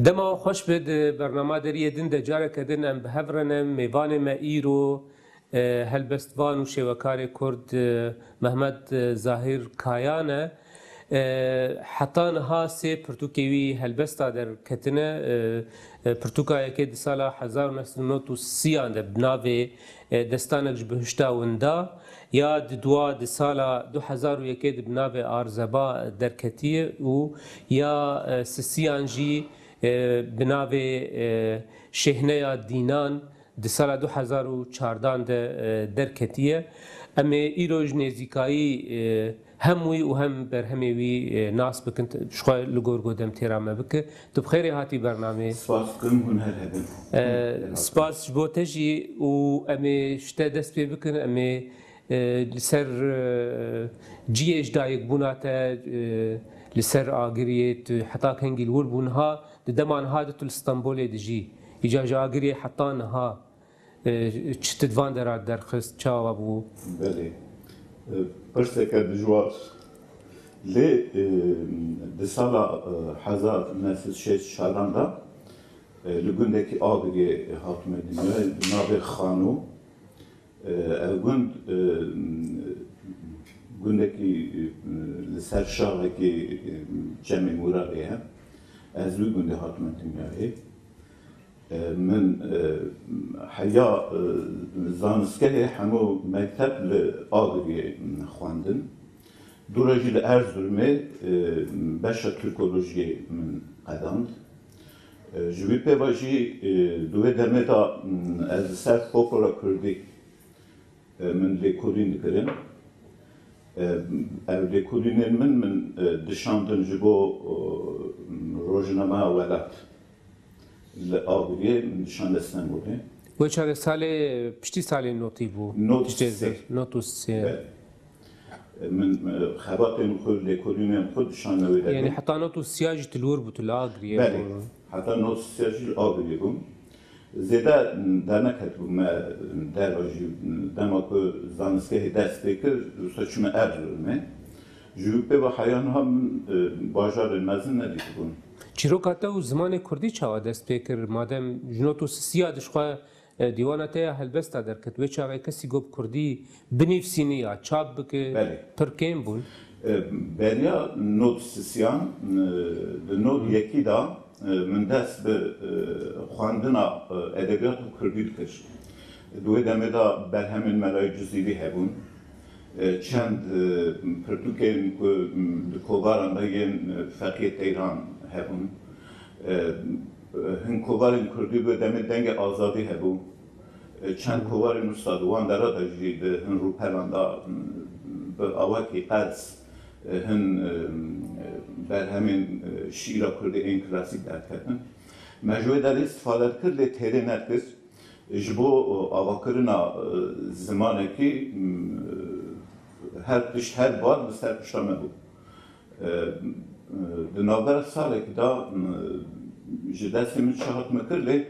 دما خوش بد برنامه دری دن دجاره کدن ام بهفرنم میوان ما ایرو هلبستوان و شوکار کرد محمد ظاهر کایانه حتی نها سه پرتوکیوی هلبستا در کتنه پرتوکای که سال 1930 اند بناوی دستانک بهشتا وندا یا دوا سال 2001 بناوی آرزبا در کتیه و یا سیانجی بناوی شهنه دینان د سال 2014 در کتیه اما ایروج نزیکایی هموی و هم بر همیوی ناس بکن شخواه لگور گودم تیرامه بکه تو بخیری هاتی برنامه سپاس کم هون هر هدن سپاس جبو تجی و اما شتا دست بی بکن اما لسر جیش دایک بوناتا لسر آگریت حتی کنگی الور بونها دمان هادتو الاسطنبول دجی ایجاج آگری حتی نها چتدوان در خست چاوا بو بله پرسه که دجوار لی ده سالا 1906 شالاندا لگوندکی آگری حاکم دنیا ناوی خانو گوندکی لسر شاقه که جمع مورابه هم از روی گونده حاکم دنیایی من حیا زانسکه همو مکتب لآگری خواندن دوراجی لأرزرمه باشا ترکولوژی من قداند جوی پیواجی دوی دمه دا از سر فولکلورا کردی من لیکولین دکرم لیکولین من دشاندن جبو روزنامه ولات لآگریه من دشاند استنبوله و چه سال پشتی سال نوتی بو نوتوس من خباتين خود لكولين خود شان يعني حتى نوتو سياج تلور بتلاغري بله حتى نوت سياج الآگری بوم زیاده درنه کتبو ما دراجی دماغ زانسته دست بکر سوچم ارزمه جوبه و حیان هم باجار مزن ندیدم چیرو کاتا و زمان کردی چه دست بکر مادام جنوتو سیادش خو دیوانته هلبستا در کتبه چاقه کسی گفت کردی بنفسینی یا چاپ بکه ترکیم بون بریا نوت سیان نوت یکی دا من دست به خواندن ادبیات کردی کش دوی دمه دا برهمین ملای جزیوی هبون چند پرتوکین که کوباران داین فقیه ایران هبون هن کوبارین کردی به دمه دنگ آزادی هبون چند کوبارین استادوان درا داشتید هن رو پراندا به آواکی قدس هن بر همین شیرا کرده این کلاسیک درد کردن مجموعه در استفاده کرد لی تیره نرکز جبو آواکرنا زمانه که هر بار بستر پشتامه بود دنابر ساله که دا جدستی من شهات مکر لی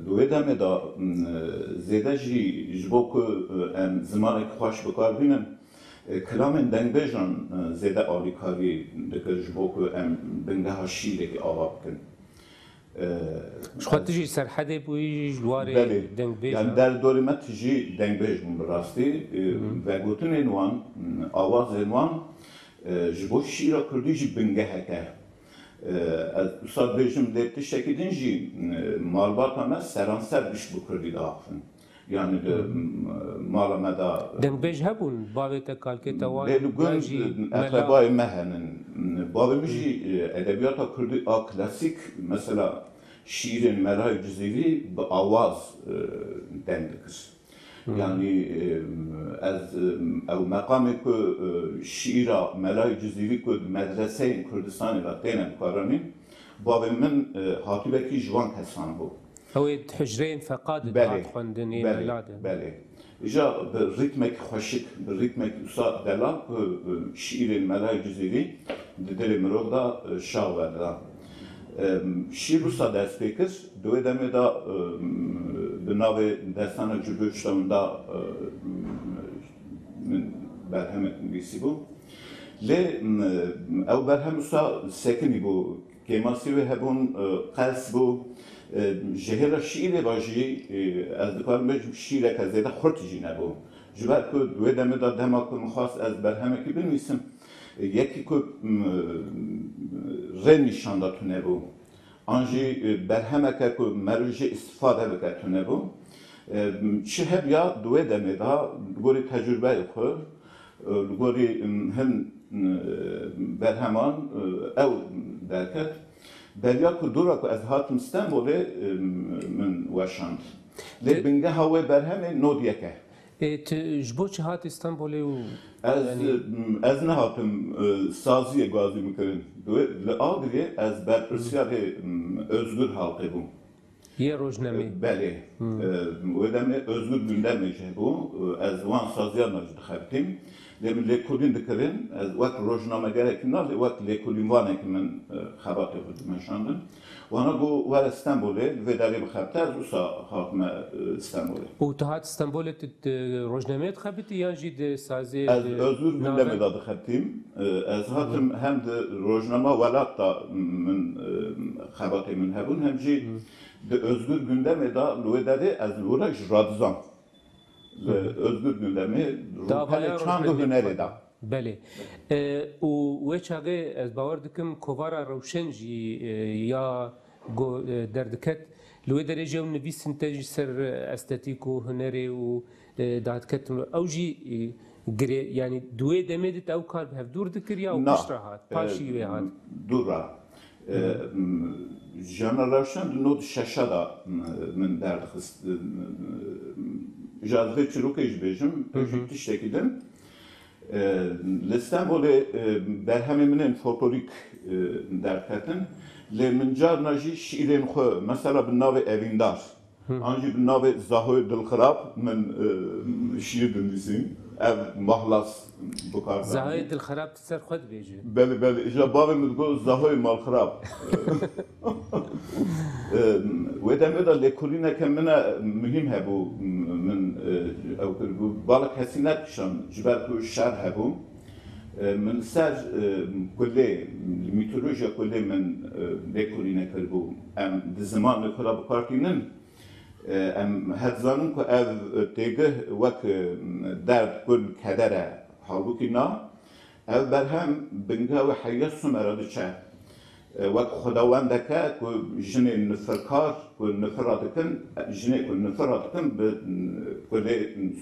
دوی دمه دا زیده جبو که زمانه که خوش بکار بینن کلامن دنگ بیجان زیده آلیکاری دکر جبو که بنده ها شیره که آوا بکن شخواه تجی سرحده بوی جواره دنگ بیجان یعنی در دوره ما تجی دنگ بیجان براستی و گوتن اینوان آواز اینوان جبو شیره کردی جی بنده هکه استاد بیجم لیبتی شکیدین جی مالبات همه سرانسر بیش بکردی داخل yani malamada dengbej hebun bavê kalkê tawan lêlugün akrabayê me henin bavê min jî edebiyata Kurdî a klasîk mesela şîrên Melayê Cizîrî bi awaz deng dikir yani ez ew meqamê ku şîra Melayê Cizîrî ku medreseyên Kurdistanê ve têne bikaranîn bavê min hatibekî ji wan kesan bû هويت حجرين فقاد خواندنی بله جا بالريتمك خوشك بالريتمك وصاد دلال شعر الملای جزیری دل مرو دا شاو دا شعر وصاد اسپیکس دوی دمه دا بناو دستان جلوشتم دا من برهم بیسی بو لی او برهم وصاد سکنی بو تیماسی و هبون قصد بو جهر شیر واجی از دکار مج شیر که زیاده خورتی نبو جبر که دوی دم داد دم که مخواست از برهمه که بنویسم یکی که رنیشان داد نبو آنجی برهمه که مروجی استفاده بکرد نبو چه هب یا دوی دم دا گوری تجربه خود گوری هم برهمان او درکت بریا که دورا که از هاتم استنبوله من وشاند لبنگه هوا برهمه نودیه که جبو چه هات استانبولی و از نه هاتم سازی گازی میکردن لآگری از برپرسیار özgür halkı bu. یه روزنامه بله و دم özgür gündem bu az van saziyar nacid xabtim لمن لكلين ذكرين وقت روزنامه gerekinde وقت لكلين وانه که من خبرت بودم شاندن وانا بو ور استانبوله و داری بخبت از اوسا حاکم استانبوله و تو هات استانبول روزنامه خبتی یا جید سازی از özgür gündeme de خبتیم از هاتم هم de روزنامه ولات da من خبرت من هبون هم جی de özgür gündeme da لوداری از لورج رادزان özgür gündemi ruhane çandı hüneri da. بله و چاگه از باور دکم کووارا روشنجی یا دردکت لوی درجه و نویسن تجی سر استاتیک و هنری و دادکت اوجی گری یعنی دوی دمیدت او کار به دور دکریا و پیش راحت پاشی وی هات دورا جنراسyon نود ششدا من درد خست جاذبه چروکش بیشم پشتیش تکیدم لستانبوله برهممinin folklorik derketin le mincar naji şiirin xo mesela bir nave evindar anji bir nave zahoy dilxirab min şiir dinlisin ev mahlas bu kadar zahoy dilxirab tser xod beji beli ija bavim go zahoy malxirab ve demeda lekulina kemina mühim hebu min ev bu balık hesinet şan ciber ku şer hebu من سر کلی میتولوژیا کلی من لکولینه کربو ام زمان کلا بکارتینن ام هزانم که اف تیگه وک درد کل کدره حالوکی نا اف برهم بنگه و حیات سمراده چه وک خداوند که جن نفرکار که نفرادکن جن که نفرادکن به کلی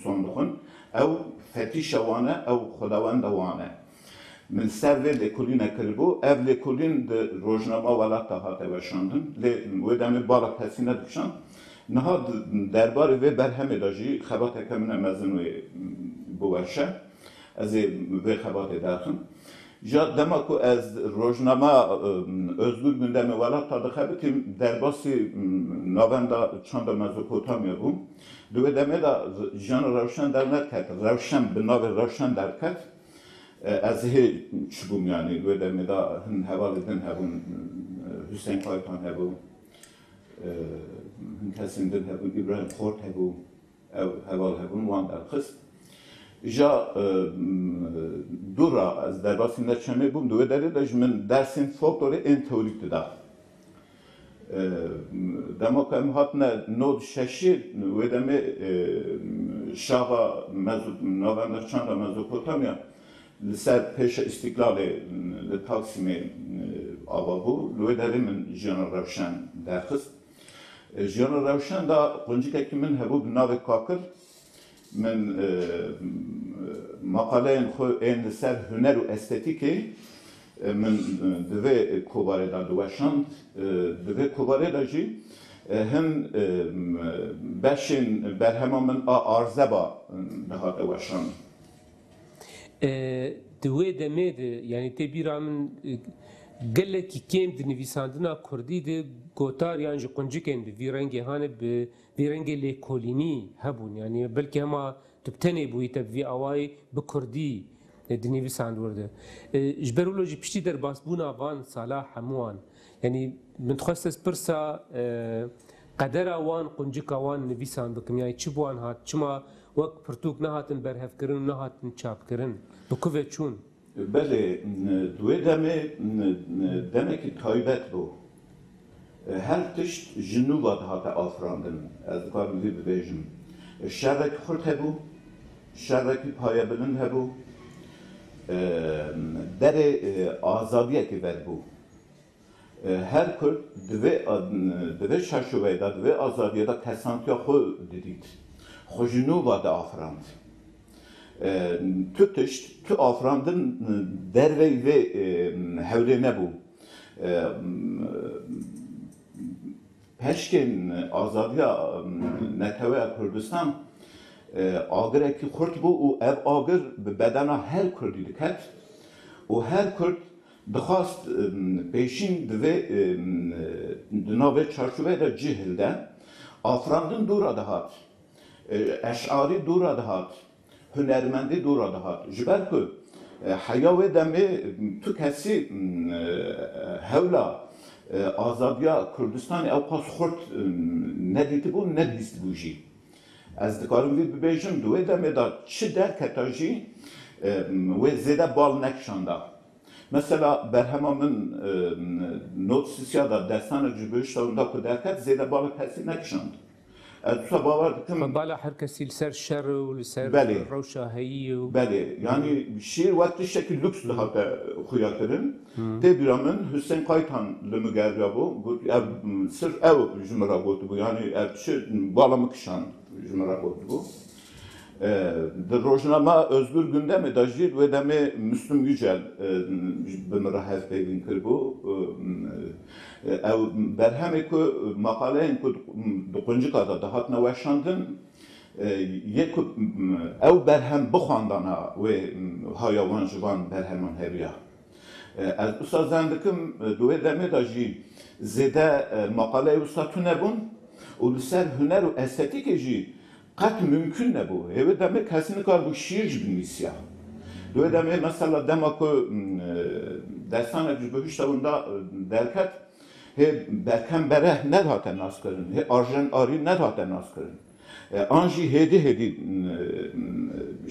صندوقن او فتیش وانه او خداوند وانه من سر لکولین کربو اف لکولین د روزنامه ولات هات وشاندن ل ودم بالا حسینه دکشان نه درباره و برهم داجی خبات کمن مزن و بوشه از و خبات داخل جا دماکو از روزنامه özgür gündemi ولات تا دخبتیم درباسی نواندا چند مزوپوتامیا بوم دو دمه دا جان روشن در نکرد روشن به نام روشن در کرد از هی چبوم یعنی و دمه دا هن حوالیدن هبون حسین کایتان هبون هن کسیندن هبون ابراهیم خورد هبون حوال هبون وان در خست جا دورا از درباسی نچمه بوم دو داره داشت من درسین فولکلور این تئوریک دا دما که هاتنه نود ششی و دمه شاها نواندر چند مزوپوتامیا لسر پیش استقلال لتاکسیم آبابو و داره من جان روشن درخست جان روشن دا قنچی که من هبو بناو کاکر من مقاله خو این لسر هنر و استتیکی من دوی کوباره دا دوشاند دوی کوباره دا جی هم بشین برهما من آرزه با نهاد دوشاند دوی دمید یعنی تبیرا من گله کی کم دنویساندنا کردی ده گوتار یعنی قنجکن به ویرنگی هانه به ویرنگی لیکولینی هبون یعنی بلکه هما تبتنی بوی تبوی آوای به کردی دنویساند ورده جبرولوجی پشتی در باسبونا وان صلاح هموان یعنی من تخصص پرسا قدر وان قنجک وان نویساند بکم یعنی چی بوان هات چما وقت پرتوک نهاتن برهف کرن و نهاتن چاپ کرن بکوه چون بله دوی دمه که تایبت بو هر تشت جنوبا دهات آفراندن از کارم وی ببیجم شرک خورد هبو شرکی پایه بلند هبو در آزادیه که بر بو هر کرد دوی شرشوه دا دوی آزادیه دا کسانتیا خود دید خو جنوبا دا آفراند تو تشت تو آفراندن در وی هوله نبو پشکن آزادیا نتوه کردستان آگره که خورد بو و او آگر به بدن هر کردی دکت و هر کرد دخواست پیشین دوه دناوه چارچوبه دا جهل ده آفراندن دورا دهات اشعاری دورا دهات هنرمندی دورا دهات جبر که حیاوه دمه تو کسی هولا آزادیا کردستان اوقاس خورد ندیده بو ندیست بوجی از دکارم وی ببیجم دوی دمه دا چه در کتاجی و زیده بال نکشانده مثلا برهما من نوت سیسیا دا دستان جبهش دا که درکت زیده بال کسی نکشاند تو باور دکم بالا هر کسی لسر شر و لسر روشاهی و بله یعنی شیر وقتی شکل لوکس دهات خویا کردن تی بیرامن حسین قایتان لمگریا بو گفت سر او جمرا بود بو یعنی چه بالا مکشان جمرا بود بو در روزنامه özgür gündemi da jid ve deme Müslüm Yücel bimra hezbevin kirbu ev berhemi ku makaleyin ku dokuncu kadar da hatna veşandın yek ev berhem bixandana ve hayavan jivan berheman hebiya az ustazandikim dove deme da jid zede makale ustatune bun u ser hüner u estetik jid قط ممکن نبود. هیچ دمی کسی نکار بود شیرج بنویسیا. دو دمی مثلا دما که دستان جبهش توندا درکت هی برکم بره ندهات ناس کردن. هی آرژن آری ندهات ناس کردن. آنجی هدی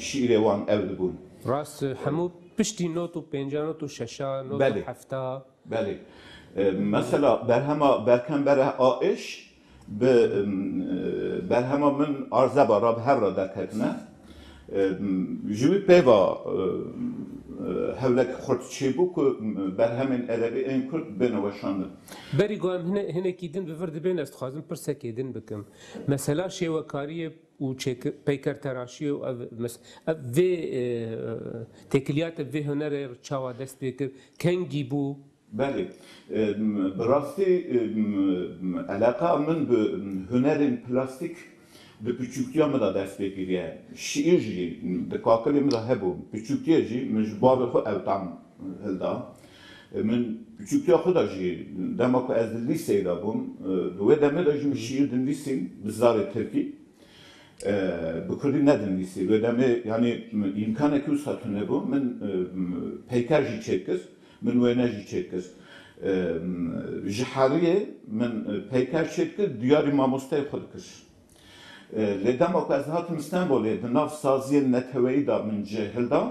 شیر وان اول بود. راست همو پشتی نوت و پنجاه نوت و ششا نوت و هفته. بله. مثلا برکم بره آیش به برهما من عرضه بارا به هر را دکتنه جوی پیوا هولک خورد چی بو که برهمین ادبی این کرد بنوشانده بری گویم هنه کیدن بفرد بین است خوازم پرسه کیدن بکم مثلا شیوکاری و پیکر تراشی و وی تکلیات وی هنر چاوا دست بکر کنگی بو بله براستی علاقه من به هنر پلاستیک به küçüklüğe da ders bekliyor. Şiirci, de kakali da hebu. Küçüklüğe mecbur xo evtam hilda. Men küçüklüğe xo da demek ki az liseye da bum. Ve demek da şiir din lisem bizarre Türkiye. Bu kurdi ne din lise. Ve demek yani imkanı ki usatune bu. Men peykerci çekir. من وینجی چکس جهاریه من پیکر چکر دیاری ماموستای خود کش لیدم او که از هاتم استنبولی دناف سازی نتویی دا من جهل دا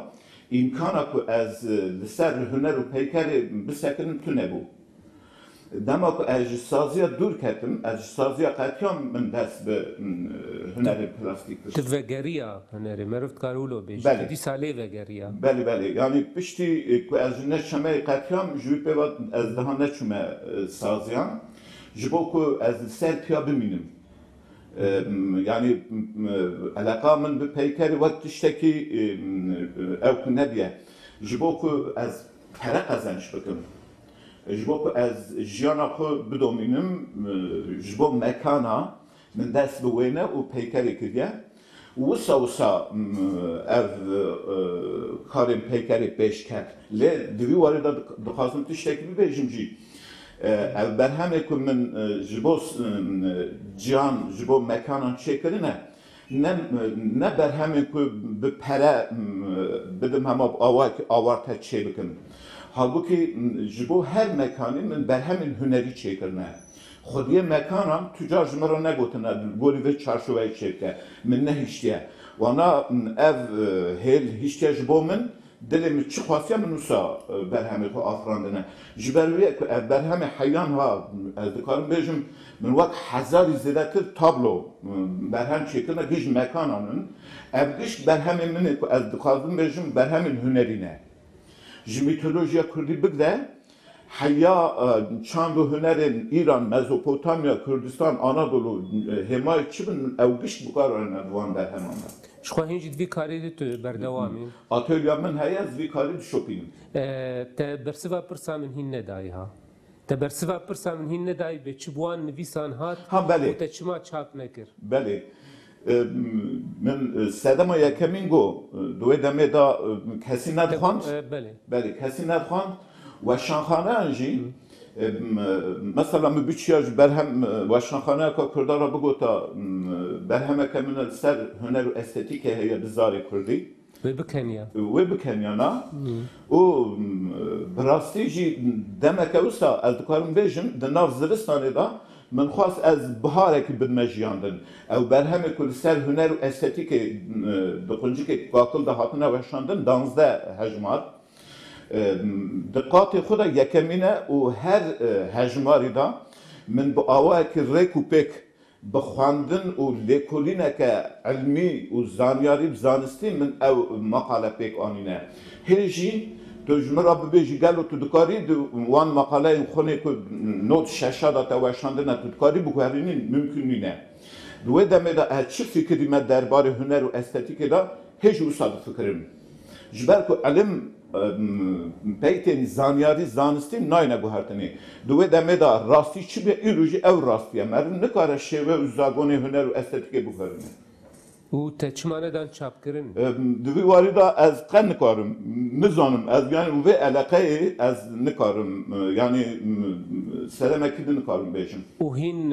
امکانه که از لسر هنر و پیکر بسکرن تو نبو دما که از سازی دور کتم از سازی قطعا من دست به هنر پلاستیک کشم وگریا هنری مرفت کارولو بیش دی ساله وگریا بله یعنی پشتی که از نشمه قطعا جوی پیواد از ده نشمه سازیان جبو که از سر پیا بمینم yani alaka من به پیکری وقت تشتکی او که نبیه جبو که از پره قزنش بکنم جبو که از جیانا خو بدومینم جبو مکانا من دست بوینه و پیکری کردیه وسا ev karım peykeri beş ket le divi var da dixwazim tiştekî bibêjim jî ev berhemê ku min ji bo cihan ji bo mekanan çêkirine ne berhemê ku bi pere bidim hema awar te çê bikim halbuki ji bo her mekanî min berhemên hunerî çêkirine خودی مکانم تجار جمره نگوتنه گوری و چارچوبه چکه من نه هیچیه وانا اف هیل هیچیه جبو من دلم چی خواستم نوسا برهمی خو آفراندنه جبرویه که برهم حیان ها از دکارم بیشم من وقت هزاری زیادتر تابلو برهم شکلنا گیج مکانانن افگش برهم منه که از دکارم بیشم برهم هنرینه میتولوژیا کردی بگده حیا چند هنرین ایران مزوپوتامیا کردستان آنادولو همای چی بن اوگش بکارن دوان برهمانه شخوا هنجی دوی کاری تو بردوامی آتولیا من هیا دوی کاری شوپیم تا برسوا پرسا من هین ندایی ها تا برسوا پرسا من هین ندایی به چی بوان نویسان هات ها بله و تا چما چاپ نکر بله من سدما یکمین گو دوی دمه دا کسی ندخواند بله بله کسی ندخواند و شانخانه انجی مثلا مبیچیاج برهم و شانخانه که کردارا بگو تا برهم کمین سر هنر و استتیکه هیا بزاری کردی و بکنیا و بکنیانا و براستی جی دمک اوستا از دکارم بیشم دناف زرستانی دا من خواست از بهاره که بدمجیاندن او برهم کل سر هنر و استتیک دقنجی که قاقل ده هاتنه وشاندن 12 هجمار دقات خود یکمینه و هر هجماری دا من با آوه که ریکو پیک بخواندن و لیکولینه که علمی و زانیاری بزانستی من او مقاله پیک آنینه هیچی تو جمعه ببیجی گلو تو دکاری وان مقاله این خونه که نوت ششاده تا وشاندن تو دکاری بگوهرینین ممکن نینه دوی دمه دا چه فکری من درباره هنر و استتیک دا هیچ اصاد فکرم جبر که علم پیتین زانیاری زانستی ناینه گوهرتنی دوی دمه دا راستی چی به ایروژی او راستیه مرن نکاره شیوه و زاگونه هنر و استتیک بگوهرینه و تا چما ندان چاپ کرن دوی واری دا از قن نکارم نزانم از یعنی و علاقه از نکارم یعنی سلامکی نکارم بیشم و هین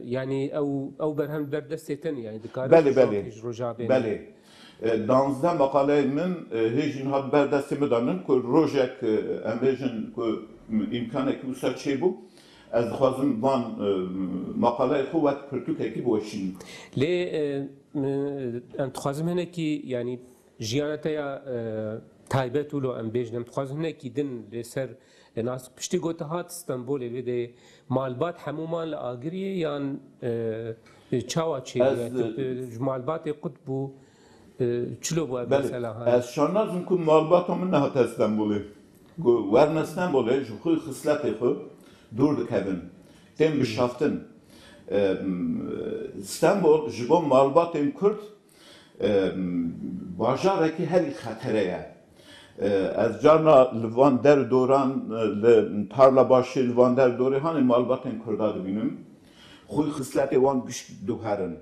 یعنی او برهم بردستتن یعنی دکاری بله بله رجابه بله 12 مقاله من هیچین هات بردستی مدانن که روژک امیجن که امکانه که وسا چه بو از خوازم وان مقاله خوات پرتوکه کی بوشین لی انت خوازم هنه کی یعنی جیانتا یا تایبت ولو ام بیجنم خوازم هنه کی دن لسر ناس پشتی گوته هات استنبول ویده مالبات همومان لآگریه یان چاوا چه مالبات قطبو چلو بود مثلا از شانازم که مالبات من نهات استنبولی که ورن استنبولی جو خوی خصلتی خو دور دکبن تیم بشافتن استنبول جبو مالبات این کرد باجاره که هری خطره از جانا لوان در دوران تارلا باشی لوان در دوره هانی مالبات این کرده بینم خوی خصلتی وان گشت دوهرن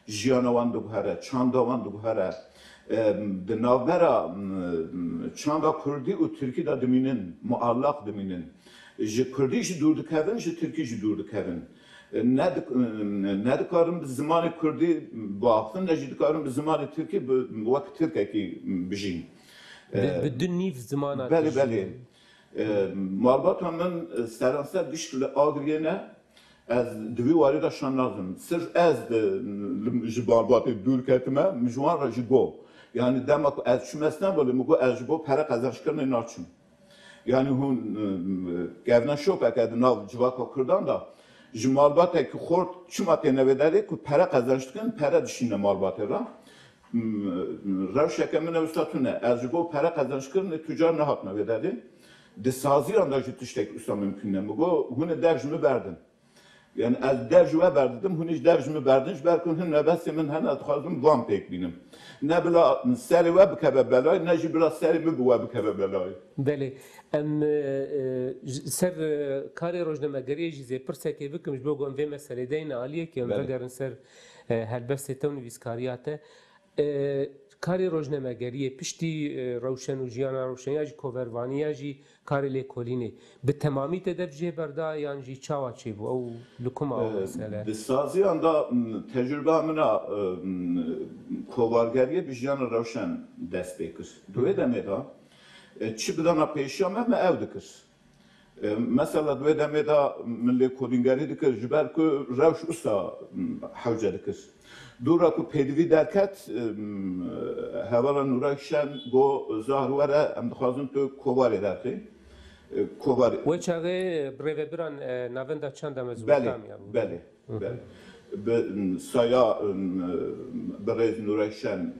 جیانا وان دوهره چاندا وان دوهره دنابرا چاندا کردی و ترکی دا دمینن معلق دمینن جی کردی جی دور دکوین جی ترکی جی دور دکوین نه دکارم به زمان کردی بافتن نه جی دکارم به زمان ترکی به وقت ترکی کی بجین بدون نیف زمان بله بله مالبات من سرانسر گشت آگریه نه از دوی واری داشتن لازم صرف از جبالبات دور کتمه مجوان را جگو yani demek az şumesden böyle mugo az bu para kazançlarını naçın yani hun gevna şop akad nav civaka kurdan da jmalbat ki xort çumat ne vedari ku para kazançlarını para dışında malbat ra ravşa kemine ustatune az bu para kazançlarını tüccar ne hatna vedari de sazi anda jütüştek usta mümkün ne mugo hun derjimi verdin yani az derjüve verdim hun hiç derjimi verdin belki hun nebesi min hana adxazım van pek binim نه بلا سری و بکبه بلای نه جی بلا سری ببو بکبه بلای بله ام سر کاری روزنامه‌گری جزء پرسه که بکمش بگم وی مسئله دین عالیه که اگر سر هلبست تون ویسکاریاته کاری روزنامه‌گری پشتی روشن و جیان روشنیاج کووروانیاجی کاری لیکولینه به تمامی تدفجه بردا یعنی جی چاوا چی بو او لکم او مسئله بسازی آندا تجربه منا کوارگریه بیجیان روشن دست بکش دوی دمیدا چی بدانا پیشیام هم او دکش مثلا دوی دمه دا من لی کودینگری دکر جبر که روش اصلا حوجه دکر دورا که پیدوی درکت هوالا نورایشن گو ظاهروره ام دخوازم تو کوباری درکی کوباری و چاقه بریوه بران ناونده چند هم از بله بله بله به سایا برای نورایشن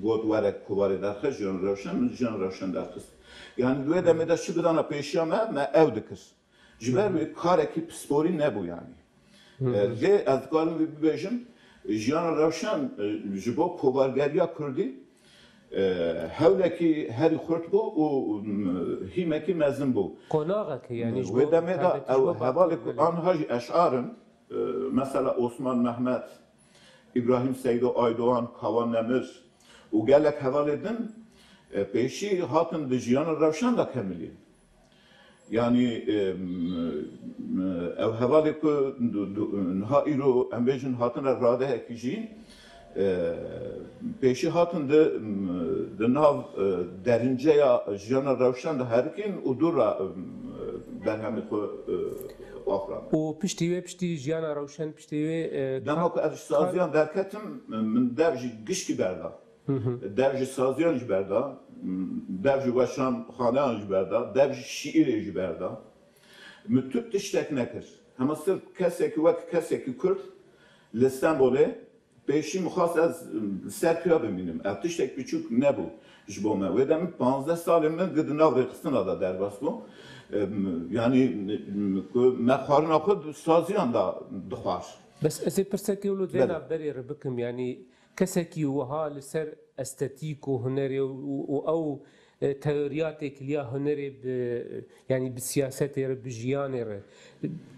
گود وره کوباری درخه جان روشن درخست yani دوی دمه دا چی بدانه پیشیامه ما او دکر جبر کار کی پسپوری نبو yani لی از کارم بیبیجم جان روشن جبو کوبارگریا کردی هولکی هری خورد بو و هیمکی مزن بو قناغه که یعنی و دمه دا او حوالی آنها اشعارن مثلا Osman Mehmet, İbrahim Seydo Aydoğan, Kavan Nemir و gelek havalı din peşi hatın dijiyanı revşan da kemili. Yani ev havalı ku nha iro embejin hatın rade ekijin peşi hatın de nav derince ya jiyanı revşan da herkin udura berhemi ku afran. و پشتی و پشتی جیانا روشن پشتی و دما که از سازیان درکتم من درجی گشکی بردا درجی سازیان بردا درجی وشان خانه بردا درجی şiir بردا mütüp tiştek nekir ama sırf keseki ve keseki Kürt l'Istanbul'e peşi muhas az serpiya beminim ev tiştek küçük ne bu jbome ve dem 15 salimden gıdınav rekısına da derbas bu yani مخارن خود سازیان دا دخوار. بس از پرسکی ولود وینا بری ربکم یعنی کسی کی وها لسر استاتیک و هنری و او تئوریات کلیا هنری یعنی بسیاست ر بجیان ر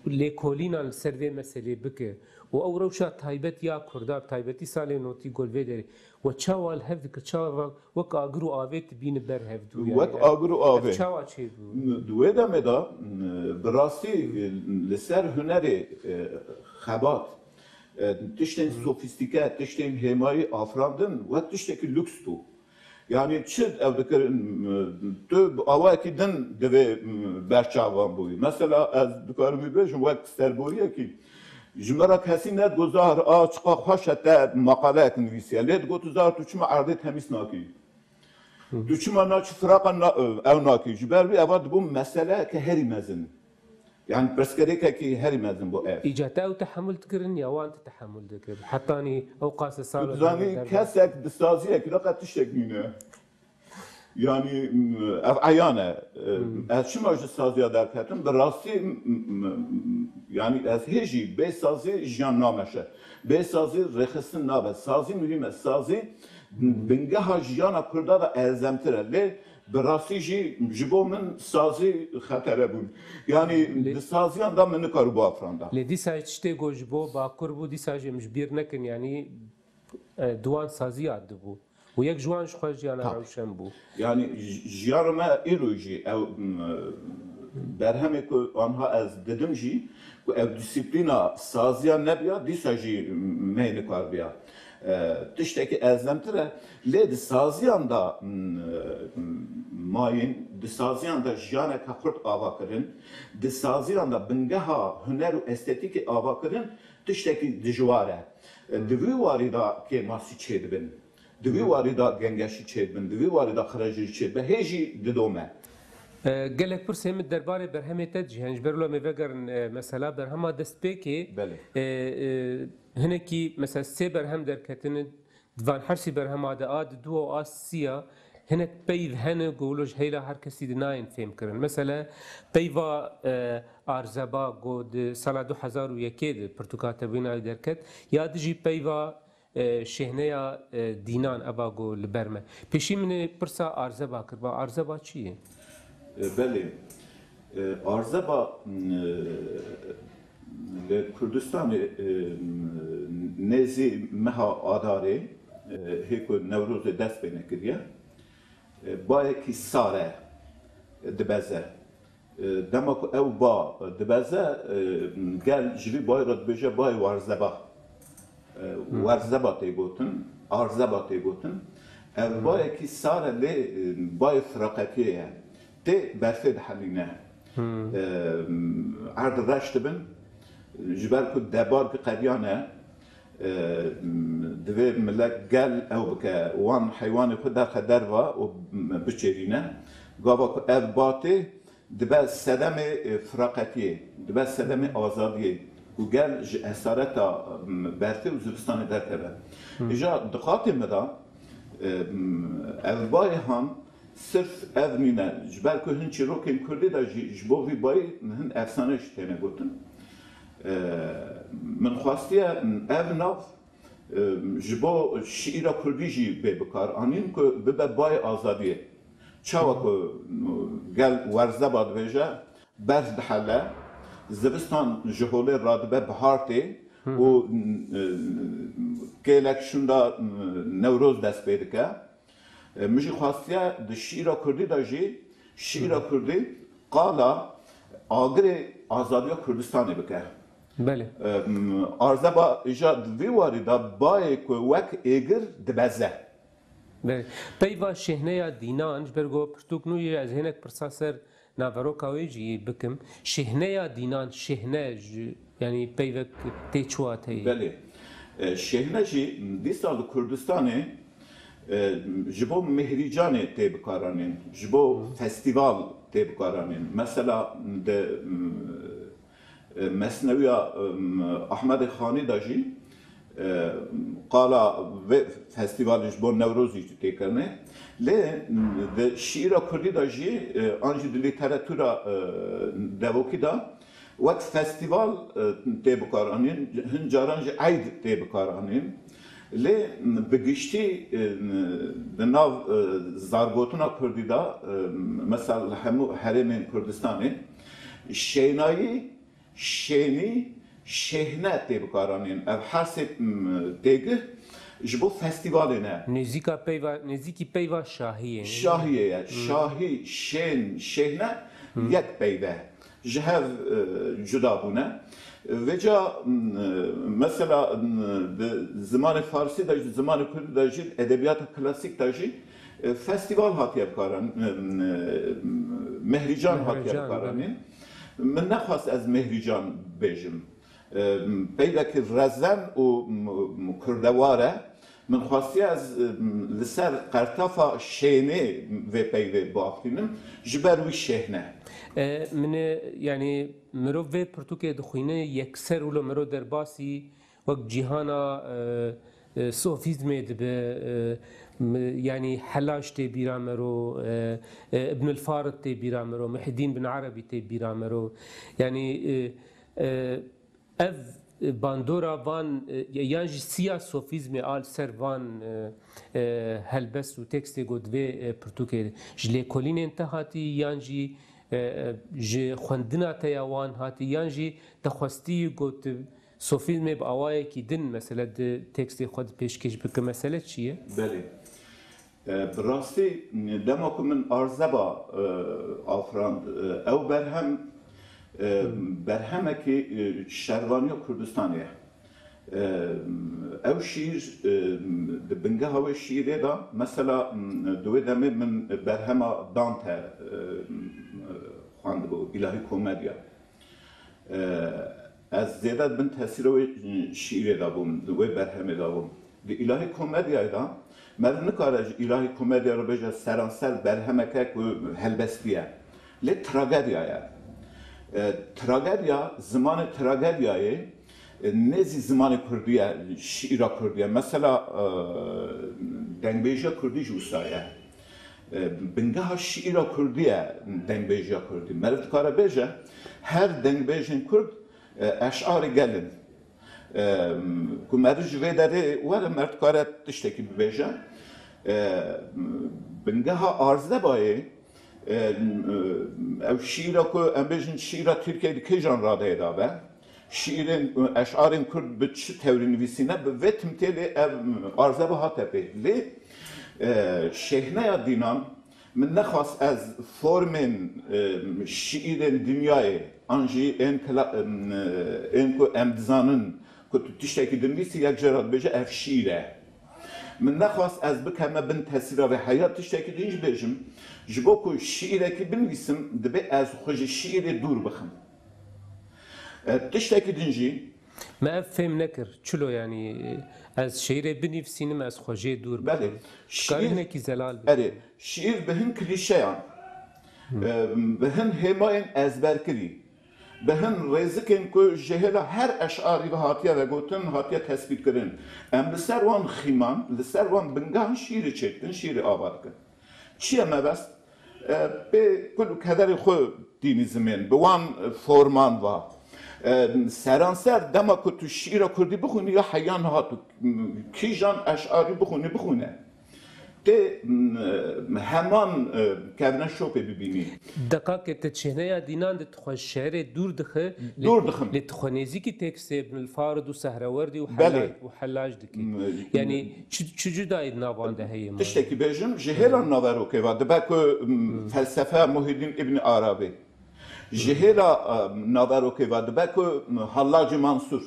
لیکولینا لسر و مسئله بکه و او روشا تایبت یا کرداب تایبتی سال نوتی گل ویدری و چاوال هفت که چاوال وک آگرو آویت بین بر هفت وک آگرو آویت چاوا چی بود دوی دمه دا براستی لسر هنری خبات تشتین سوفیستیکه تشتین همایی آفراندن و تشتکی لوکس تو yani çiğ evdekirin tüm avaki din deve berçavan buy. Mesela az dukarım bir vakt serboya ki jmara kesin net gozar açqa xoşata maqale nivisiye. Led gotuzar tuçma ardı temiz naki. Tuçma naç fraqa ev naki. Jber bir avad bu mesele ki heri mezin. Yani preskereke ki heri mezin bu ev. İcata o tahammül tkirin ya vant tahammül dikir. Hattani avqas salat. Zani kesek disaziye ki laqat tiştekine. Yani ev ayane az şima disaziye derketim bir rasti yani az heji besazi jan nameşe. Besazi rexisin nabe. Sazi mühim sazi bingaha jana kurda da elzemtire. Le براستی جبو من سازی خطره بود یعنی سازیان دا من کارو با افراندا لدی سایچته گوش بو با کربو دی ساجه مجبیر نکن یعنی دوان سازی عاد بو و یک جوانش خوش جانا روشن بو یعنی جیار ما ایروجی او برهمی که آنها از دیدم جی که او دیسیپلینا سازیان نبیا دی ساجی مهنی کار بیا tişteki ezlemtire led saziyan da mayin di saziyan da jane kakurt avakirin di saziyan da bingeha hüner u estetik avakirin tişteki dijware divi warida ke masi çedbin divi warida gengeşi çedbin divi warida xaraji çedbin heji didome gelek پر سیم درباره برهمه تجهنج برلو میوگرن مثلا برهمه دست پکی هنکی مثلا سه برهم درکتن دوان هر سی برهم عاد دو و آسیا هنک بيد هنه قولوش هيلا هر كسي دناين فهم كرن مثلا بيوا ارزبا قد سال 2001 برتقاله بينا دركت يا دجي بيوا شهنيا دينان ابا قول برمه پیشی من پرسا ارزبا کرد با ارزبا چیه بله ارزبا لکردستان نزی مها آداره هیکو نوروز دست بینه کریه باید کی ساره دبزه دما کو او با دبزه گل جوی باید رد بشه باید ورزبا تیگوتن ارزبا تیگوتن باید کی ساره لی باید فرقتیه تی برفید حلینه عرض رشت بن جبر کو دبار که قریانه دوی ملک گل او بکه وان حیوان خود در خدر و بچرینه گاوا که اف باته دبه سدم فراقتیه دبه سدم آزادیه و گل اسارتا برته و زبستان در کبه ایجا دقاط مدا اف بای هم صرف اف نینه جبر که هنچی رو که کردی دا جبو وی بای هن افسانه شتینه گوتن من خواستیه اف ناف جبو شیرا کردی جی بکار آنین که ببه بای آزادیه چاوه که گل ورزه باد ویجه برز دحله زبستان جهوله رادبه بهارتی و گلک شوندا نوروز دست پیدا که مجی خواستیه ده شیرا کردی دا جی شیرا کردی قالا آگر آزادی کردستانی بکه بله آرزه با ایجاد ویواری دا بای که وک ایگر دبزه بله پیوا شهنه دینان جبرگو پرتوکنوی از هنک پرساسر ناوروکاوی جی بکم شهنه دینان شهنه یعنی پیوک تیچواتی بله شهنه جی دی سال کردستانی جبو مهریجانه تی بکارانین جبو فستیوال تی بکارانین مثلا ده مسنوی احمد خانی داجی قالا و فستیوالش با نوروزی تی کرنه لی ده شیرا کردی داجی آنجی ده لیتراتورا دوکی دا وقت فستیوال تی بکارانین هنجارانج عید تی بکارانین لی بگشتی دناو زارگوتنا کردی دا مثلا همو حرم کردستانی شینایی شینی شهنه تی بکارانین اف هر سه تیگه جبو فستیواله نه نزیکی پیوا شاهیه شاهیه شاهی شین شهنه یک پیوه جهاز جدا بونه و جا مثلا زمان فارسی داشت زمان کردی داشت ادبیات کلاسیک داشت فستیوال هاتیه بکارن مهریجان هاتیه بکارنین من نخواست از مهریجان بیجم پیدا که رزن و کردواره من خواستی از لسر قرطافا شینه و پیوه بافتینم جبروی شهنه من يعني مرو في برتوكي دخوينه يكسر ولو مرو درباسي وقت جيهانا صوفيزم دبه يعني حلاج تي بيرامرو ابن الفارض تي بيرامرو محي الدين بن عربي تي بيرامرو يعني اف باندورا وان يانجي سيا صوفيزم آل سر وان هلبس و تكستي قد في برتوكي جلي كولين انتهاتي يانجي جه خوندنا تیاوان هاتی یانجی تخواستی گوت صوفیزم با آوای کی دن مثلا تکست خود پیشکش بکه مسئله چیه؟ بله براستی دما که من آرزه با آفراند او برهمه که شروانی و کردستانیه او شیر بنگه هاوی شیره دا مثلا دوی دمه من برهمه دانته خواند بود الهی کمدیا از زیادت بن تاثیر شیره دا بوم دوی برهمه دا بوم دی الهی کمدیا دا مرد نکاره الهی کمدیا رو بجا سرانسر برهمه که هلبستیه لی تراگدیایه تراگدیا زمان تراگدیایه نزی زمان کردیه شیرا کردیه مثلا دنگبیجا کردی جوستایه بنگه ها شیرا کردیه دنگبیجا کردی مرد کاره بیجه هر دنگبیجن کرد اشعار گلن که مرد جوه داره ولی مرد کاره تشتکی بیجه بنگه ها آرزده بایه او شیرا که ام بیجن شیرا ترکیه دی که جان راده دابه شیرین اشعارین کرد به چه تئوری نویسینه به تمثیلی آرزه به هاتپی لی شهنه دینان من نخواست از فرمین شیرین دنیای آنجی این که امدزانن که تو تشتکی دنویسی یک جرات بجه اف شیره من نخواست از بکم بن تاثیر و حیات تشتکی دینج بیجم جبو کو شعر کی بنویسم دبی از خوش شعر دور بخم تشتکی دینجی ما فهم نکر چلو یعنی از شعر بنویسینم از خوشی دور بله شعر نکی زلال بله شعر بهن کلیشه‌ان بهن هماین ezberkirî بهن رزقên ku ji hêla her eşarî ve hatiye vegotin hatiye tespît kirin em li ser wan xîman li ser wan bingehan şîrê çêdin şîrê ava dikin çi ye mebest bê kul û kederê xwe dînî zimên bi wan forman va seranser dema ku tu şîra kurdî bixwînî ya heyan hatû kîjan eşarî bixwîne te heman kevne şopê bibînî دقاق تشهنه یا دینان ده تخوش شعر دور دخه دور دخم لتخونيزي کی تکسته ابن الفارد و سهروردی و بله. حلاج دکی یعنی چجور داید نابان ده هیه tiştekî bêjim ji hêla naverokê ve dibe ku felsefe Muhyiddin İbn Arabi ji hêla naverokê ve dibe ku Hallacı Mansur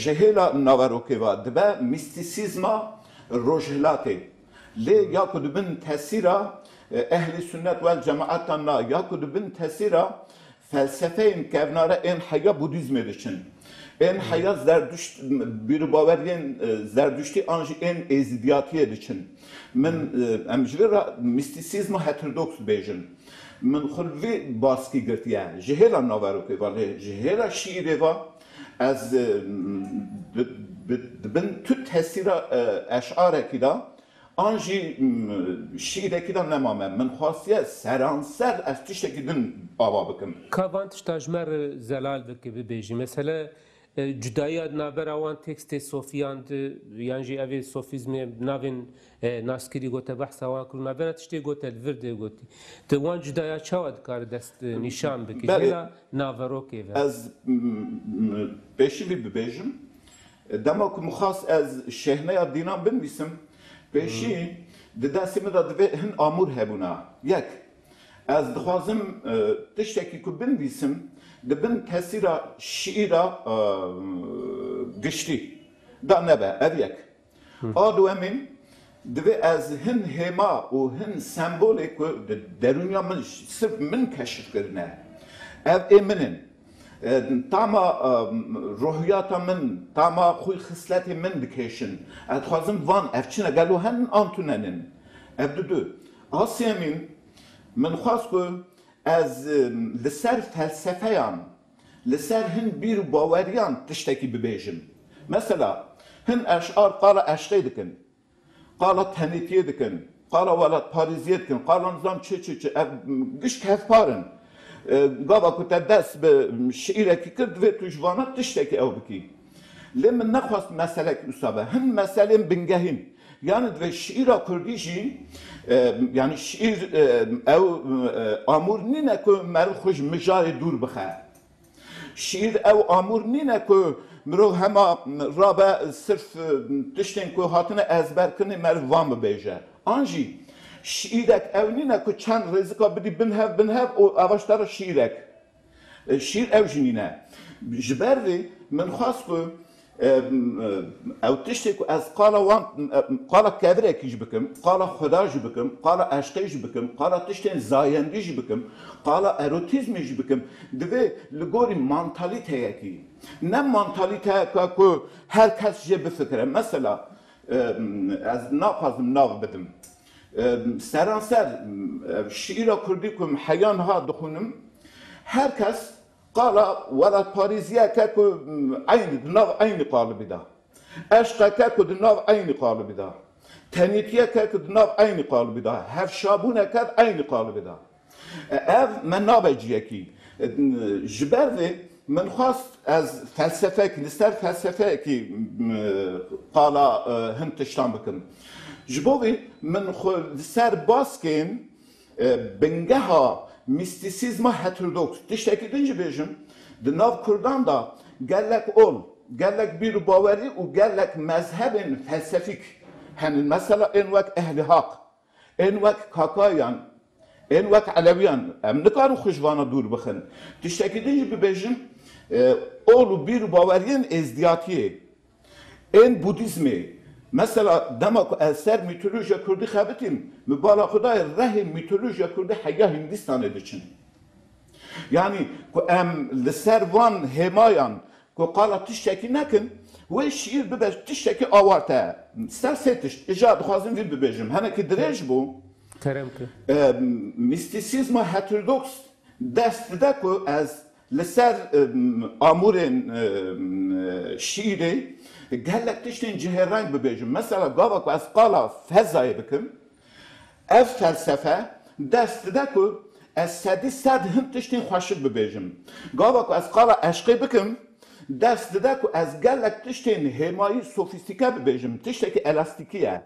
ji hêla naverokê ve dibe mistisizma rojhilatê lê ya ku dibin tesîra ehli sünnet vel cemaatan na ya ku dibin tesîra felsefeyên kevnare ên heya budîzmê diçin ên heya zerdüşt bîrbaweriyên zerdüştî an jî ên êzîdiyatiyê diçin min em ji vê re mistisîzma heterodoks bêjin min xwe vê baskî girtiye ji hêla naverokê ve lê ji hêla şîrê ve ez dibin tu tesîra eşarekî da an jî şîrekî de nemame min xwastiye seranser ez tiştekî din ava bikim kavan tiştajmer zelal bike bibêjî mesela cudaya naber awan tekstê Sofyan yan jî evê sofîzmê navên naskirî gote behsa wan kir navera tiştê gote li vir de gotî tu wan cudaya çawa dikare dest nîşan bike hêla naverokê ve ez pêşî vî bibêjim dema ku mixwast ez şehneya dînan binivîsim pêşî di destê min de divê hin amûr hebûna yek ez dixwazim tiştekî ku binivîsim dibin tesîra şîra giştî da nebe ev yek a duemîn divê ez hin hêma û hin sembolê ku di derûnya min sirf min keşif kirine ev ê min in tama ruhiyata min tama xwe xisletê min dikêşin ez dixwazim van ev çi ne gelo hin an tunenin ev du a sêmîn min xwast ku ez li ser felsefeyan li ser hin bîr baweriyan tiştekî bibêjim mesela hin eşar qala eşqê dikin qala tenêtiye dikin qala welat parîziye dikin qala nizam çi ev gişt hevparin gava ku te dest bi şîrekî kir divê tu ji vana tiştekî ew bikî lê min nexwast meselekî wisa be hin meselên bingehîn yani divê şîra kurdî jî yani şîr ew amûr nîne ku merî xwe ji mijarê dûr bixe şîr ew amûr nîne ku mirov hema rabe sirf tiştên ku hatine ezberkirinê merî van bibêje an jî şîrek ew nîne ku çend rêzika bidî binhev û avaşdara şîrek şîr ew jî nîne ji ber vê min xwast ku ew tiştê ku ez qala wan qala kevirekî jî bikim qala xweda jî bikim qala eşqê jî bikim qala tiştên zayendî jî bikim qala erotîzmê jî bikim divê li gorî mantalîteyekî ne mantalîteyeka ku her kes jê bifikire mesela ez naxwazim nav bidim seranser şîra kurdî ku heyan ha dixwînim her kes qala welat parîziyeke ku aynî di nav aynî qalibî da eşqeke ku di nav aynî qalibî da tenêtiyeke ku di nav aynî qalibî da hevşabûneke aynî qalibî da ev me nabe ciyekî ji ber vê min xwast ez felsefekî li ser felsefeyekî qala hin tiştan bikim ji bo vê min xwe li ser baskên bingeha mistisizma heterodoks tiştekî din jî bêjim di nav Kurdan da gelek ol gelek bîr bawerî û gelek mezhebên felsefîk henin mesela ên wek ehli haq ên wek kakayan ên wek elewiyan em nikarin xwe ji vana dûr bixin tiştekî din jî bibêjim ol û bîr baweriyên êzdiyatiyê ên budîzmê مثلا دماغ اثر میتولوژیا کردی خبتیم مبالا خدای ره میتولوژیا کردی حیا هندستان دچن یعنی که ام لسر وان همایان که قالا تشکی نکن و شیر ببش تشکی آورته سر ستش اجاد خوازم وی ببیجم هنه که درج بو کرم که میستیسیزم هترودوکس دست ده که از لسر آمورن شیری گلک تشتین جهرنگ ببیجم مثلا گاوا که از قالا فضای بکن اف فلسفه دست ده که از سدی صد هم تشتین خوشت ببیجم گاوا که از قالا عشقی بکن دست ده که از گلک تشتین همایی سوفیستیکه ببیجم تشتکی الاستیکیه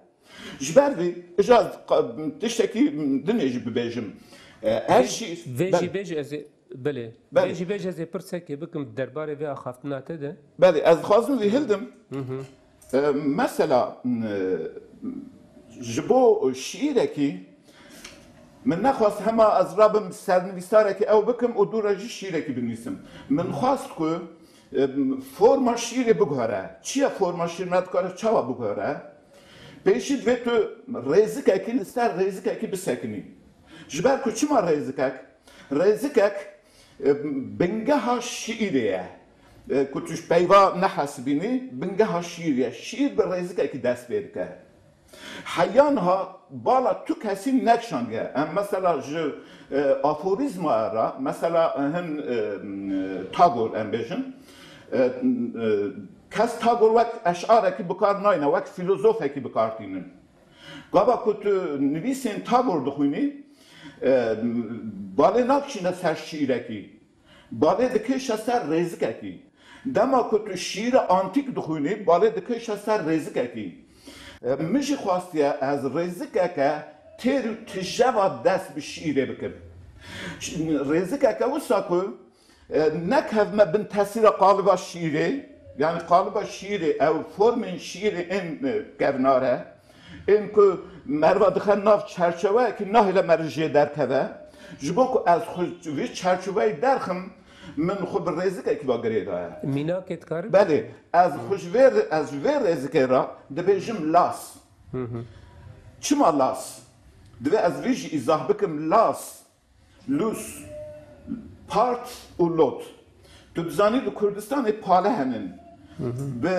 جبروی اجاز تشتکی دنیجی ببیجم هر شیء ویجی بیج از بله ویجی بیج از پرسه که بکم درباره وی آخافتناته ده بله از خواستم وی هلدم مثلا جبو شیره کی من نخواست همه از رابم سرنویساره که او بکم و دو راجی شیره کی بنویسم من خواست که فرما شیره بگهره چیه فرما شیره مدکاره چاوا بگهره پیشید وی تو ریزک اکی لستر ریزک اکی بسکنی جبر که چما ریزک اک ریزک اک بنگه ها شیریه که توش پیوا نحسبینی بنگه ها شیریه شیر به ریزک اکی دست بیرکه حیان ها بالا تو کسی نکشانگه مثلا جو آفوریزم را مثلا هن تاگور ام بیشن کس تاگور وقت اشعاره که بکار ناینه وقت فیلوزوفه که بکار تینن گابا که تو نویسین تاگور دخونی باله ناکشینه سر شیره کی باله دکش سر ریزکه کی دما که تو شیر آنتیک دخونی باله دکش سر ریزکه کی میشه خواستیه از ریزکه که تیر تجوا دست به شیره بکن ریزکه که وسا که نکهف ما بن تاثیر قالب شیره yani kalıba şiiri ev formen şiiri en gevnare en ku merva dixen nav çerçeve ki nahile merjiye derkeve jibo ku ez vi çerçeve derxim min xu bir rezik ekiba girêda ye مینا که کار belê ez xuj vê rezikê ra dibêjim las çima las divê ez vî jî îzah bikim las lus part û lot tu dizanî li Kurdistanê pale henin bi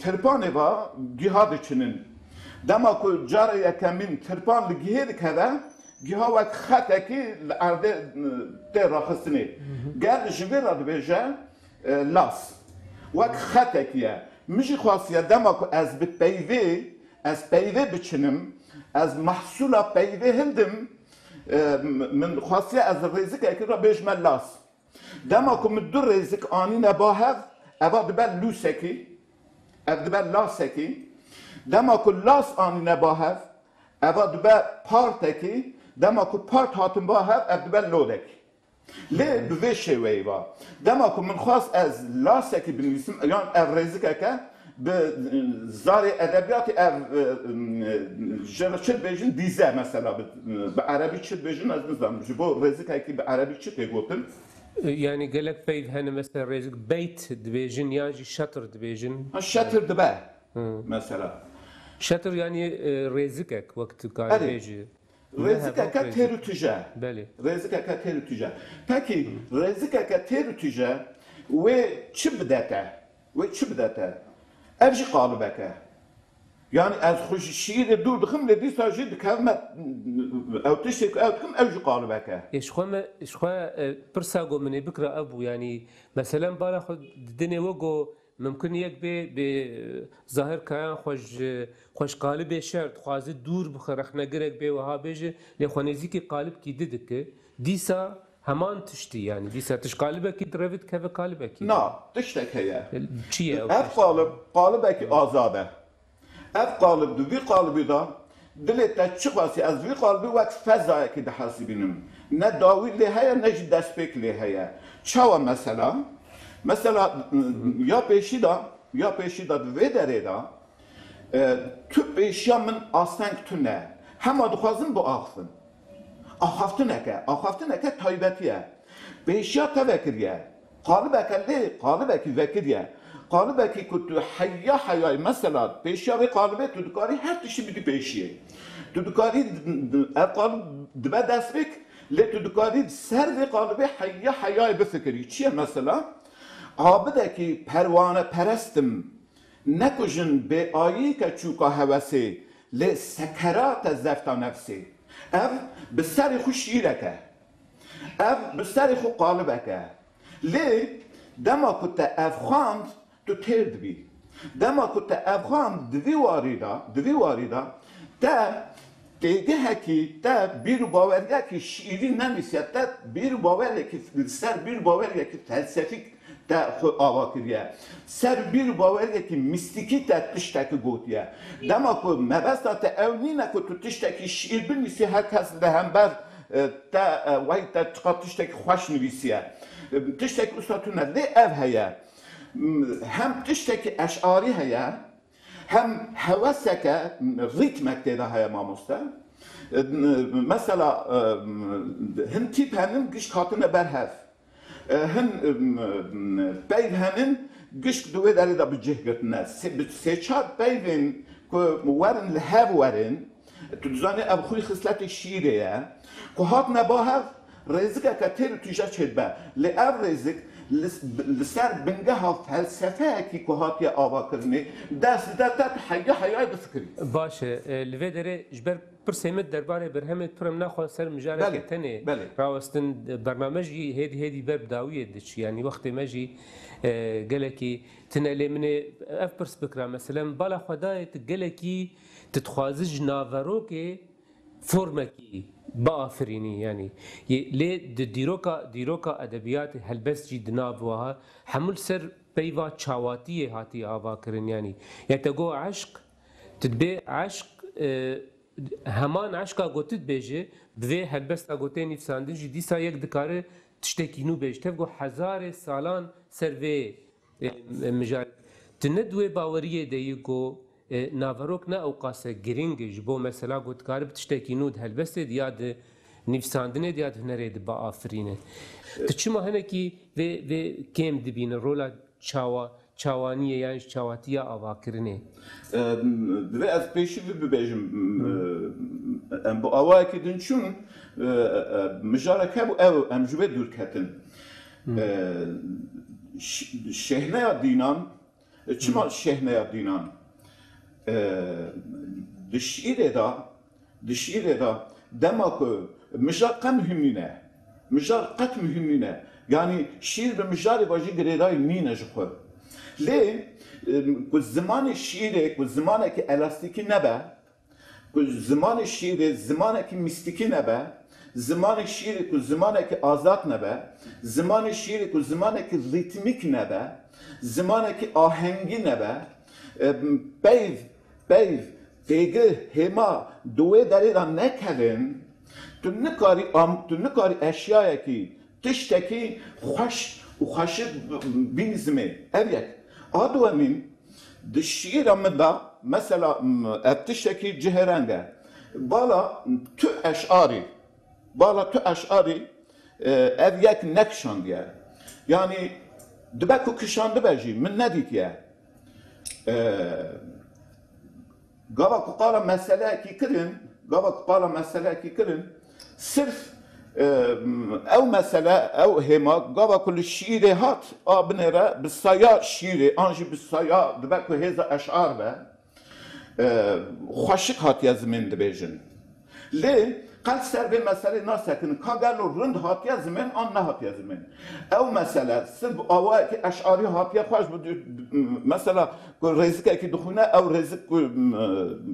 tirpanê va giha diçinin dema ku cara yekemîn tirpan li gihê dikeve giha wek xetekî li erdê tê raxistinê gel ji vê re dibêje las wek xetekî ye min jî xwastiye dema ku ez bi peyvê ez peyvê biçinim ez mehsûla peyvê hildim min xwastiye ez rêzikekî re bêjme las dema ku min du rêzik anîne bahev eva dibe lûsekî ev dibe lasekî dema ku las anîne bahev eva dibe partekî dema ku part hatin bahev ev dibe lodekî lê bi vê şêweyê va dema ku min xwast ez lasekî binivîsim yan ev rêzikeke bi zarê edebiyatê ev çi dibêjin dîze mesela bi erebî çi dibêjin ez nizanim ji bo rêzikekî bi erebî çi tê gotin yani gelek peyv hene mesela rezik beyt dibêjin yan jî şatr dibêjin şetir dibe mesela şatr yani rezikek wekt kar bêjî rêzikeke têr û tije belê rêzikeke têr û tije pekî rêzikeke têr û tije wê çi bidete wê çi bidete ev jî qalibeke yani ez xwe ji şîrê dûr dixim lê dîsa jî dikevme ew tiştê ku ew dikim ew jî qalibeke şxwe pirsa got min ê bikira ev bû yani meselen bara xwe dinê we got mumkin yek bê bê zahir kayan xweş qalibê şer dixwaze dûr bixe rexnegirek bê wiha bêje lê xwenêzîkê qalibkî didike dîsa heman tiştî yani dîsa tiş qalibekî direvê dikeve qalibekî na tiştek heye çi ye ev qalibekî azad e ev qalib di vî qalibî da dilê te çi xwasî ez vî qalibî wek fezayekî dihesibînim ne dawî lê heye ne jî destpêk lê heye çawa mesela ya pêşî da di vê derê da tu pêşiya min asteng tune hema dixwazin bu axivin axaftineke taybetî ye pêşiya te vekiriye qalibeke lê qalibekî vekiriye قالبه کی که تو حیای مثلا پیشیاوی قالبه تو دکاری هر تشتی بدی پیشیه تو دکاری قالب دبه دست بک لی تو دکاری سر وی قالبه حیای بفکری چیه مثلا عابده کی پروانه پرستم نکجن به آیی که چوکا هوسه لی سکرات زفتا نفسی اف بسر خو شیره که اف بسر خو قالبه که لی دما کتا اف خواند تو ترد بی دما کتا اف خواند دوی واریدا تا دیگه هکی تا بیرو باوریه که شیری نمیسید تا بیرو باوریه که سر بیرو باوریه که فلسفیک تا خو آوا کریه سر بیرو باوریه که میستیکی تا تشتک گوتیه دما که مبستا تا اونینه که تو تشتکی شیر بنویسی هر کس لهمبر تا وای تا چقدر تشتکی خوش نویسیه تشتکی استاتونه لی اف هیا هم تشتکی اشعاری هیا هم حواسك ريتمك تيدا هيا ماموستا مثلا هن تيب هنن قش خاطنا برهف هن بيف هنن قش دوي داري دا بجه قرتنا سيچار بيفين كو ورن لهاف ورن تدزاني اب خوي خصلت الشيرية كو هاتنا باهف رزقك كتير تجاه چهد لأب رزق لسر بنگاه فلسفه کی که هاتی آوا کرنی دست دادت حیای بفکری باشه لوی داره جبر پرسیمت درباره برهمت پرم نخواه سر مجاره تنه راوستن برنامجی هیدی برب داویه دچ یعنی وقت مجی گلکی تنالی من اف پرس بکرا مثلا بالا خدایت گلکی تتخوازج ناوروکی فرمکی با آفرینی یعنی لی دیروکا ادبیات هلبس جی دناب وها حمل سر پیوا چاواتی هاتی آوا کرن یعنی تگو عشق تدبی عشق همان عشقا گوتید بیجه دوی هلبس تا گوتی نفساندن جی دیسا یک دکاره تشتکینو بیجه تفگو هزار سالان سر وی مجال تندوی باوریه دیگو ناوروک نه اوقاسه گرینگش بو مثلا گوتکار بتشتکینود هلبسته دیاد نفساندنه دیاد هنرید با آفرینه تچما هنه کی و کم دبینه رولا چاوانیه یعنی چاواتیه آوا کرنه دوی از پیشی ببیجم با آوای که دنچون مجاره که بو او امجوه دور کتن شهنه دینان چما شهنه دینان دشیره دا دما که مجار قم مهمینه yani şiir به مجاری واجی گریدای نینه جخور لی که زمان شیره که زمانه که الاستیکی نبه که زمان شیره زمانه که میستیکی نبه زمان شیره که زمانه که آزاد نبه زمان شیره که زمانه که ریتمیک نبه زمانه که آهنگی نبه بیف دیگه هما دوی داری را نکردن تو نکاری اشیایی که تشتکی خوش و خوشت بینزمه اوید آدو امین دشیر امدا مثلا تشتکی جهرنگه بالا تو اشعاری ev یک نکشاندیه یعنی دبکو کشانده بجی من ندید یه گاوا که قالا مسئله کی کرن صرف او مسئله او هما گاوا کل شیره هات آبنره بسایا شیره آنجی بسایا دبکو هزا اشعار به خوشک هات یزمین دبیجن لی قد سر به مسئله ناسکن کاغلو رند هات یزمین آن نه هات یزمین او مسئله صرف آوای که اشعاری هات یا خوش بود مثلا رزقه که دخونه او رزق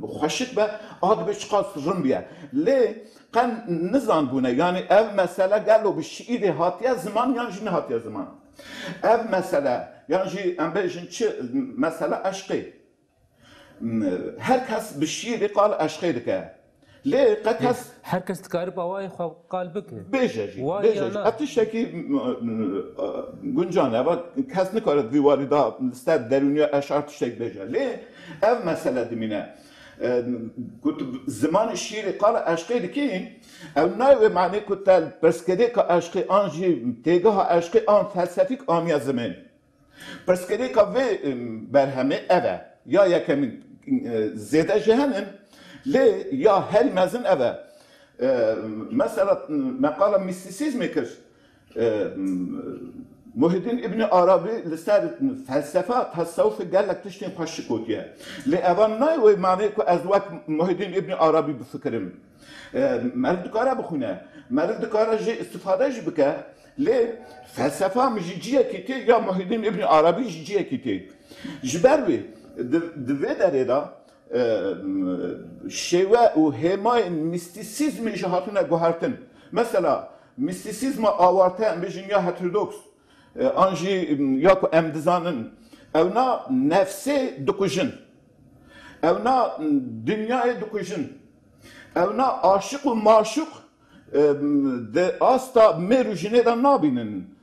خوشک به آد به چقاس رند بیه لی قن نزان بونه یعنی او مسئله گلو به شعیر هات یزمان یعنی نه هات یزمان او مسئله یعنی ام بیشن چه مسئله عشقی هر کس به شعیر قال عشقی دکه ليه قد هر کس تقارب آوای خو قال بکه بیجی اتشکی گنجانه و کس نکارد دیواری دا استاد درونی اشعار تشتک بیجه ليه اف مسئله دمینه كنت زمان الشيري قال عشقي لكي او ناوي معنى كنت برسكدي كعشقي انجي تيجاها عشقي ان فلسفيك ام يا زمان پرسکریکا وی برهمه اوه یا یکمین زیده جهنم لی یا هل مزن اوه مثلا مقاله میستیسیزم کرد Muhyiddin İbni Arabi لسر فلسفه تصوف قال لك تشتين خشكوتيه لأبنا ومعنى كو أزواج محيدين ابن عربي بفكرهم مرد دكارة بخونه مرد دكارة جي استفادة بك لفلسفه مجيجيه كتير يا محيدين ابن عربي جيجيه كتير جبروي دوه داره دا شیوه و همای میستیسیزم جهاتونه گوهرتن مثلا میستیسیزم آوارته بیشین یا هترودوکس آنجی یا کو امدزانن اونا نفسه دکوژن اونا dünyayı دکوژن اونا عاشق و معشوق de asta merujine da nabinin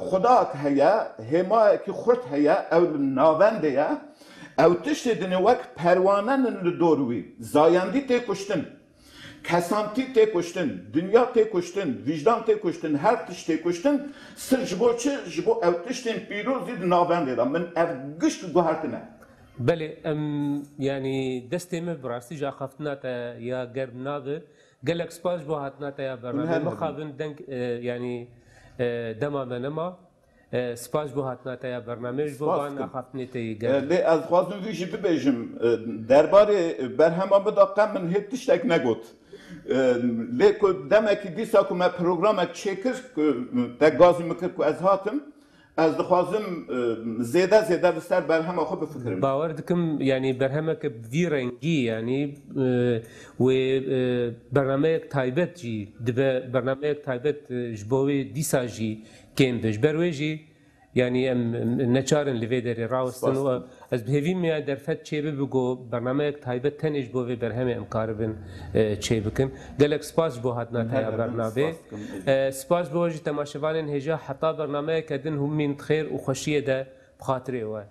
خدا هيا هما کی خرد هيا او ناونده یا او تشت دنه وک پروانن دوروی زایندی ته کشتن کسانتی ته کشتن دنیا ته کشتن وجدان ته کشتن هر تشت ته کشتن سر جبو چه جبو او تشتن پیروزی ناونده دا من اف گشت گوهرتنه بله يعني دستي من براسي جا خفتنا يا قرب ناظر قال لك سباش بو هاتنا يا برنامج مخابن دنك يعني دما منما سپاس بو هاتنا تا برنامج بو بان خفتنی تی گل لی از خوازم ویژی ببیجم درباره برهما بداقم من هیچ تشتک نگوت لی که دمکی دیسا که من پروگرامک چکر تا گازی مکر که از هاتم از دخوازم زیده بستر برهما خود بفکرم باور دکم یعنی برهما که وی رنگی یعنی و برنامه تایبت جی دبه برنامه تایبت جبوی دیسا جی کم بش برویجی یعنی نچارن لیدری راوستن و از بهوی می درفت چه بگو برنامه تایبت تنش بوی برهم امکاربن چه بکن گلک سپاس بو هاتنا تا برنامه سپاس بو جی تماشاوان هجا حتی برنامه کدن هم من خیر و خوشیه ده بخاطره و